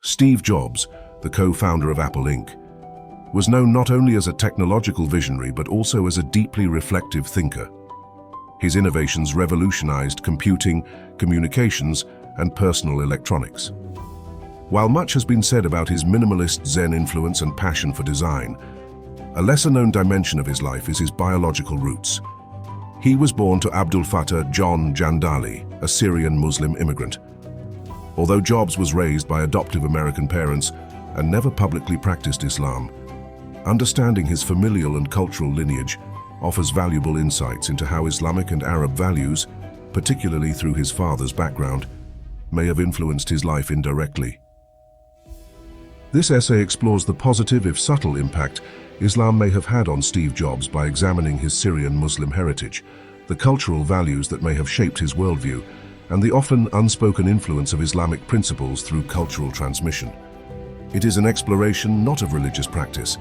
Steve Jobs, the co-founder of Apple Inc., was known not only as a technological visionary but also as a deeply reflective thinker. His innovations revolutionized computing, communications, and personal electronics. While much has been said about his minimalist Zen influence and passion for design, a lesser-known dimension of his life is his biological roots. He was born to Abdul Fattah John Jandali, a Syrian Muslim immigrant. Although Jobs was raised by adoptive American parents and never publicly practiced Islam, understanding his familial and cultural lineage offers valuable insights into how Islamic and Arab values, particularly through his father's background, may have influenced his life indirectly. This essay explores the positive, if subtle, impact Islam may have had on Steve Jobs by examining his Syrian Muslim heritage, the cultural values that may have shaped his worldview, and the often unspoken influence of Islamic principles through cultural transmission. It is an exploration not of religious practice,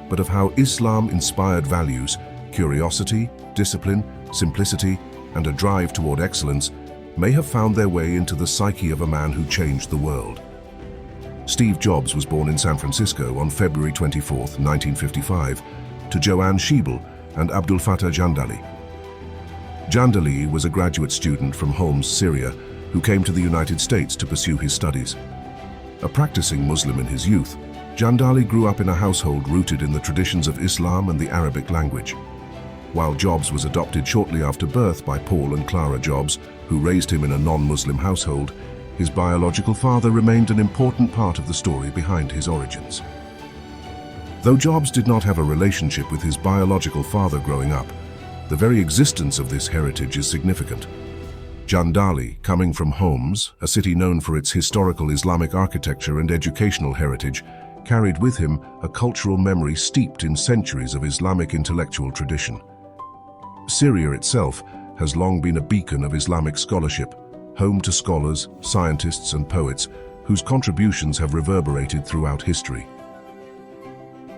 but of how Islam-inspired values, curiosity, discipline, simplicity, and a drive toward excellence may have found their way into the psyche of a man who changed the world. Steve Jobs was born in San Francisco on February 24, 1955, to Joanne Schiebel and Abdul Fattah Jandali. Jandali was a graduate student from Homs, Syria, who came to the United States to pursue his studies. A practicing Muslim in his youth, Jandali grew up in a household rooted in the traditions of Islam and the Arabic language. While Jobs was adopted shortly after birth by Paul and Clara Jobs, who raised him in a non-Muslim household, his biological father remained an important part of the story behind his origins. Though Jobs did not have a relationship with his biological father growing up, the very existence of this heritage is significant. Jandali, coming from Homs, a city known for its historical Islamic architecture and educational heritage, carried with him a cultural memory steeped in centuries of Islamic intellectual tradition. Syria itself has long been a beacon of Islamic scholarship, home to scholars, scientists, and poets whose contributions have reverberated throughout history.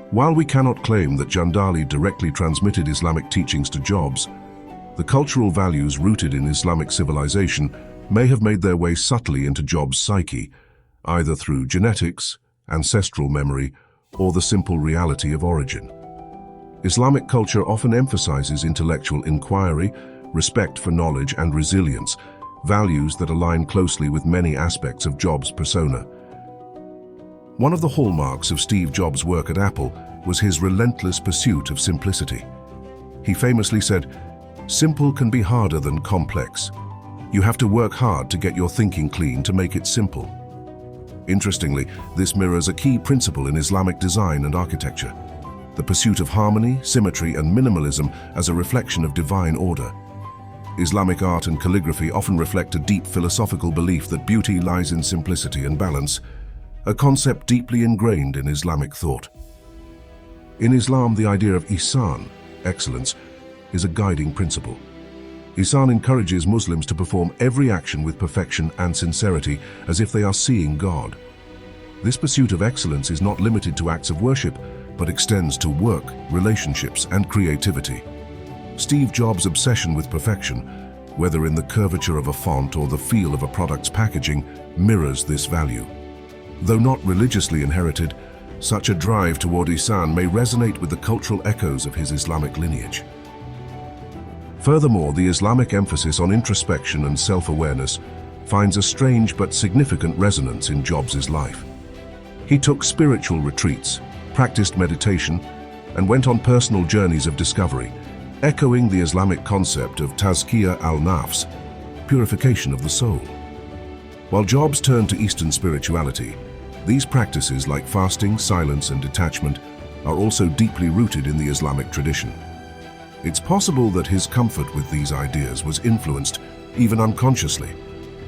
While we cannot claim that Jandali directly transmitted Islamic teachings to Jobs, the cultural values rooted in Islamic civilization may have made their way subtly into Jobs' psyche, either through genetics, ancestral memory, or the simple reality of origin. Islamic culture often emphasizes intellectual inquiry, respect for knowledge, and resilience, values that align closely with many aspects of Jobs' persona. One of the hallmarks of Steve Jobs' work at Apple was his relentless pursuit of simplicity. He famously said, "Simple can be harder than complex. You have to work hard to get your thinking clean to make it simple." Interestingly, this mirrors a key principle in Islamic design and architecture: the pursuit of harmony, symmetry, and minimalism as a reflection of divine order. Islamic art and calligraphy often reflect a deep philosophical belief that beauty lies in simplicity and balance, a concept deeply ingrained in Islamic thought. In Islam, the idea of ihsan, excellence, is a guiding principle. Ihsan encourages Muslims to perform every action with perfection and sincerity, as if they are seeing God. This pursuit of excellence is not limited to acts of worship, but extends to work, relationships, and creativity. Steve Jobs' obsession with perfection, whether in the curvature of a font or the feel of a product's packaging, mirrors this value. Though not religiously inherited, such a drive toward ihsan may resonate with the cultural echoes of his Islamic lineage. Furthermore, the Islamic emphasis on introspection and self-awareness finds a strange but significant resonance in Jobs' life. He took spiritual retreats, practiced meditation, and went on personal journeys of discovery, echoing the Islamic concept of tazkiyah al-nafs, purification of the soul. While Jobs turned to Eastern spirituality, these practices like fasting, silence, and detachment are also deeply rooted in the Islamic tradition. It's possible that his comfort with these ideas was influenced, even unconsciously,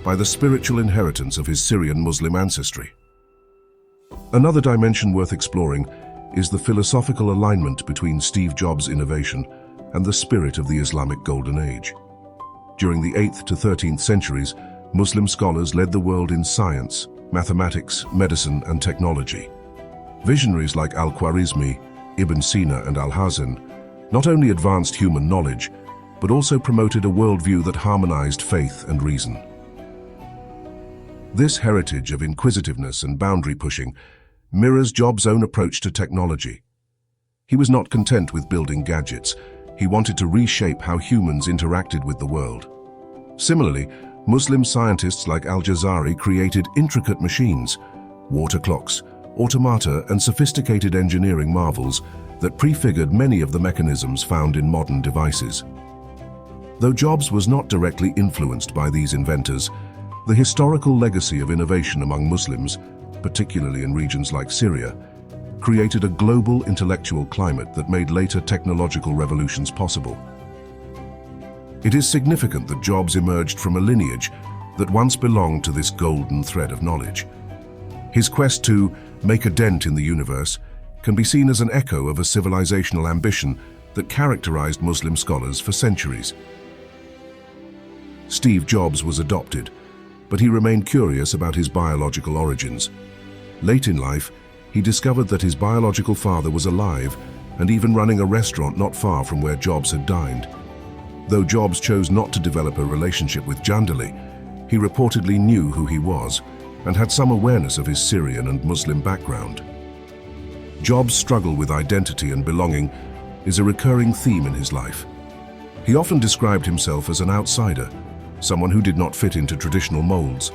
by the spiritual inheritance of his Syrian Muslim ancestry. Another dimension worth exploring is the philosophical alignment between Steve Jobs' innovation and the spirit of the Islamic Golden Age. During the 8th to 13th centuries, Muslim scholars led the world in science, mathematics, medicine, and technology. Visionaries like Al-Khwarizmi, Ibn Sina, and Al-Hazan not only advanced human knowledge, but also promoted a worldview that harmonized faith and reason. This heritage of inquisitiveness and boundary pushing mirrors Jobs' own approach to technology. He was not content with building gadgets. He wanted to reshape how humans interacted with the world. Similarly, Muslim scientists like Al-Jazari created intricate machines, water clocks, automata, and sophisticated engineering marvels that prefigured many of the mechanisms found in modern devices. Though Jobs was not directly influenced by these inventors, the historical legacy of innovation among Muslims, particularly in regions like Syria, created a global intellectual climate that made later technological revolutions possible. It is significant that Jobs emerged from a lineage that once belonged to this golden thread of knowledge. His quest to make a dent in the universe can be seen as an echo of a civilizational ambition that characterized Muslim scholars for centuries. Steve Jobs was adopted, but he remained curious about his biological origins. Late in life, he discovered that his biological father was alive and even running a restaurant not far from where Jobs had dined. Though Jobs chose not to develop a relationship with Jandali, he reportedly knew who he was and had some awareness of his Syrian and Muslim background. Jobs' struggle with identity and belonging is a recurring theme in his life. He often described himself as an outsider, someone who did not fit into traditional molds.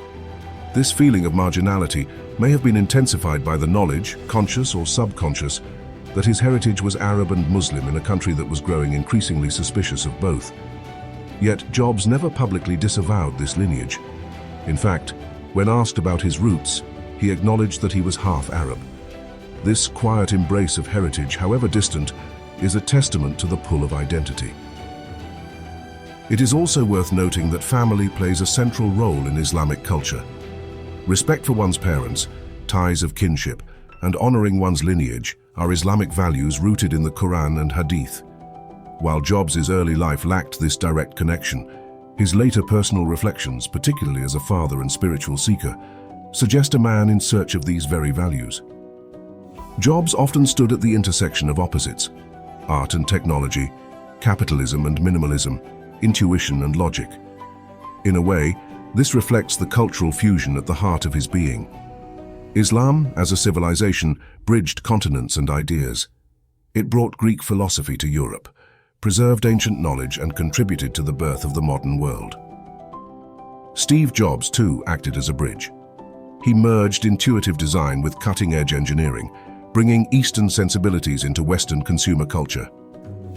This feeling of marginality may have been intensified by the knowledge, conscious or subconscious, that his heritage was Arab and Muslim in a country that was growing increasingly suspicious of both. Yet Jobs never publicly disavowed this lineage. In fact, when asked about his roots, he acknowledged that he was half Arab. This quiet embrace of heritage, however distant, is a testament to the pull of identity. It is also worth noting that family plays a central role in Islamic culture. Respect for one's parents, ties of kinship, and honoring one's lineage are Islamic values rooted in the Quran and Hadith. While Jobs' early life lacked this direct connection, his later personal reflections, particularly as a father and spiritual seeker, suggest a man in search of these very values. Jobs often stood at the intersection of opposites: art and technology, capitalism and minimalism, intuition and logic. In a way, this reflects the cultural fusion at the heart of his being. Islam, as a civilization, bridged continents and ideas. It brought Greek philosophy to Europe, preserved ancient knowledge, and contributed to the birth of the modern world. Steve Jobs, too, acted as a bridge. He merged intuitive design with cutting-edge engineering, bringing Eastern sensibilities into Western consumer culture.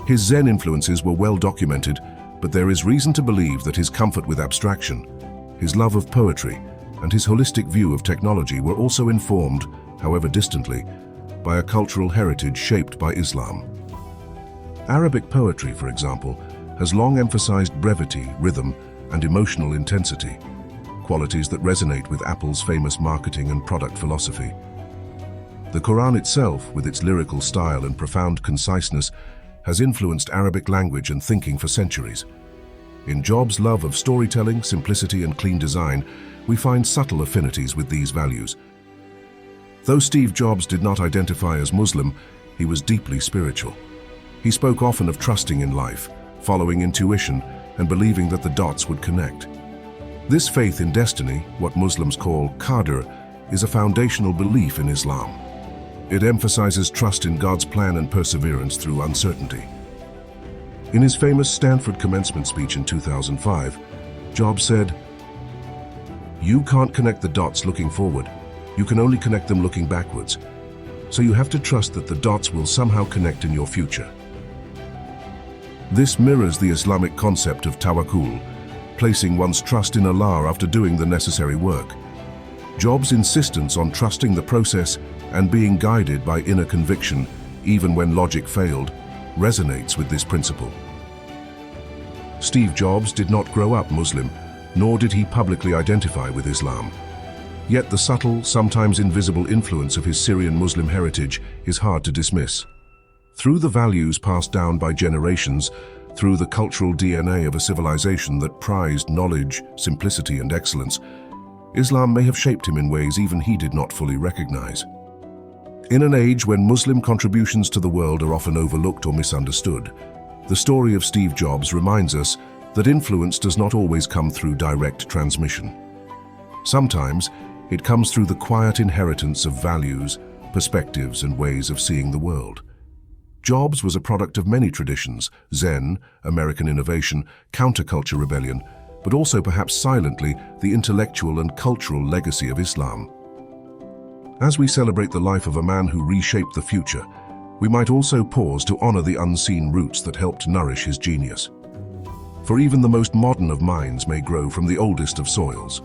His Zen influences were well documented, but there is reason to believe that his comfort with abstraction, his love of poetry, and his holistic view of technology were also informed, however distantly, by a cultural heritage shaped by Islam. Arabic poetry, for example, has long emphasized brevity, rhythm, and emotional intensity, qualities that resonate with Apple's famous marketing and product philosophy. The Quran itself, with its lyrical style and profound conciseness, has influenced Arabic language and thinking for centuries. In Jobs' love of storytelling, simplicity, and clean design, we find subtle affinities with these values. Though Steve Jobs did not identify as Muslim, he was deeply spiritual. He spoke often of trusting in life, following intuition, and believing that the dots would connect. This faith in destiny, what Muslims call qadr, is a foundational belief in Islam. It emphasizes trust in God's plan and perseverance through uncertainty. In his famous Stanford commencement speech in 2005, Jobs said, "You can't connect the dots looking forward. You can only connect them looking backwards. So you have to trust that the dots will somehow connect in your future." This mirrors the Islamic concept of tawakkul, placing one's trust in Allah after doing the necessary work. Jobs' insistence on trusting the process and being guided by inner conviction, even when logic failed, resonates with this principle. Steve Jobs did not grow up Muslim, nor did he publicly identify with Islam. Yet the subtle, sometimes invisible influence of his Syrian Muslim heritage is hard to dismiss. Through the values passed down by generations, through the cultural DNA of a civilization that prized knowledge, simplicity, and excellence, Islam may have shaped him in ways even he did not fully recognize. In an age when Muslim contributions to the world are often overlooked or misunderstood, the story of Steve Jobs reminds us that influence does not always come through direct transmission. Sometimes, it comes through the quiet inheritance of values, perspectives, and ways of seeing the world. Jobs was a product of many traditions: Zen, American innovation, counterculture rebellion, but also perhaps silently the intellectual and cultural legacy of Islam. As we celebrate the life of a man who reshaped the future, we might also pause to honor the unseen roots that helped nourish his genius. For even the most modern of minds may grow from the oldest of soils.